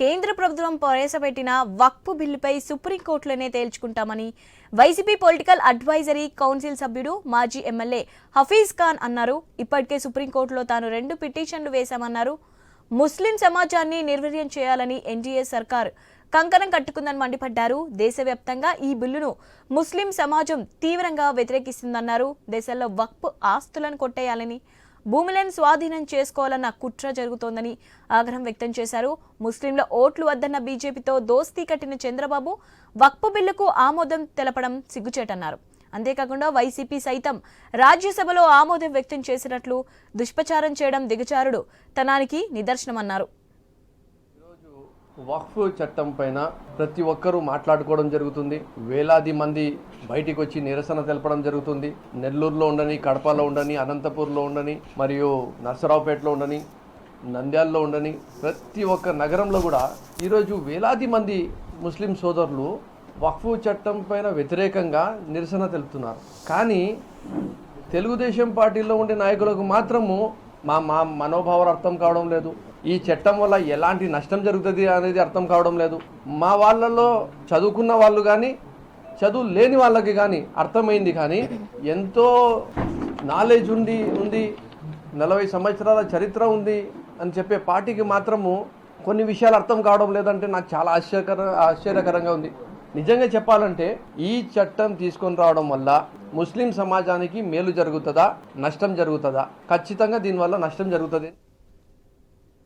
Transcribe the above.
కేంద్ర ప్రభుత్వం ప్రవేశపెట్టిన వక్ఫ్ బిల్లుపై సుప్రీంకోర్టులోనే తేల్చుకుంటామని వైసీపీ పొలిటికల్ అడ్వైజరీ కౌన్సిల్ సభ్యుడు మాజీ ఎమ్మెల్యే హఫీజ్ ఖాన్ అన్నారు. ఇప్పటికే సుప్రీంకోర్టులో తాను 2 పిటిషన్లు వేశామన్నారు. ముస్లిం సమాజాన్ని నిర్వీర్యం చేయాలని ఎన్డీఏ సర్కార్ కంకణం కట్టుకుందని మండిపడ్డారు. దేశవ్యాప్తంగా ఈ బిల్లును ముస్లిం సమాజం తీవ్రంగా వ్యతిరేకిస్తుందన్నారు. దేశంలో వక్ఫ్ ఆస్తులను కొట్టేయాలని, భూములను స్వాధీనం చేసుకోవాలన్న కుట్ర జరుగుతోందని ఆగ్రహం వ్యక్తం చేశారు. ముస్లింల ఓట్లు వద్దన్న బీజేపీతో దోస్తీ కట్టిన చంద్రబాబు వక్ఫ్ బిల్లుకు ఆమోదం తెలపడం సిగ్గుచేటన్నారు. అంతేకాకుండా వైసీపీ సైతం రాజ్యసభలో ఆమోదం వ్యక్తం చేసినట్లు దుష్ప్రచారం చేయడం దిగజారుడు తనానికి నిదర్శనమన్నారు. వక్ఫ్ చట్టం పైన ప్రతి ఒక్కరూ మాట్లాడుకోవడం జరుగుతుంది. వేలాది మంది బయటికి వచ్చి నిరసన తెలపడం జరుగుతుంది. నెల్లూరులో ఉండని, కడపలో ఉండని, అనంతపూర్లో ఉండని, మరియు నర్సరావుపేటలో ఉండని, నంద్యాలలో ఉండని, ప్రతి ఒక్క నగరంలో కూడా ఈరోజు వేలాది మంది ముస్లిం సోదరులు వక్ఫ్ చట్టం పైన వ్యతిరేకంగా నిరసన తెలుపుతున్నారు. కానీ తెలుగుదేశం పార్టీలో ఉండే నాయకులకు మాత్రము మా మనోభావాలు అర్థం కావడం లేదు. ఈ చట్టం వల్ల ఎలాంటి నష్టం జరుగుతుంది అనేది అర్థం కావడం లేదు. మా వాళ్ళలో చదువుకున్న వాళ్ళు కానీ, చదువు లేని వాళ్ళకి కానీ అర్థమైంది. కానీ ఎంతో నాలెడ్జ్ ఉంది 40 సంవత్సరాల చరిత్ర ఉంది అని చెప్పే పార్టీకి మాత్రము కొన్ని విషయాలు అర్థం కావడం లేదంటే నాకు చాలా ఆశ్చర్యకరంగా ఉంది. నిజంగా చెప్పాలంటే ఈ చట్టం తీసుకొని రావడం వల్ల ముస్లిం సమాజానికి మేలు జరుగుతుందా, నష్టం జరుగుతుందా? ఖచ్చితంగా దీనివల్ల నష్టం జరుగుతుంది.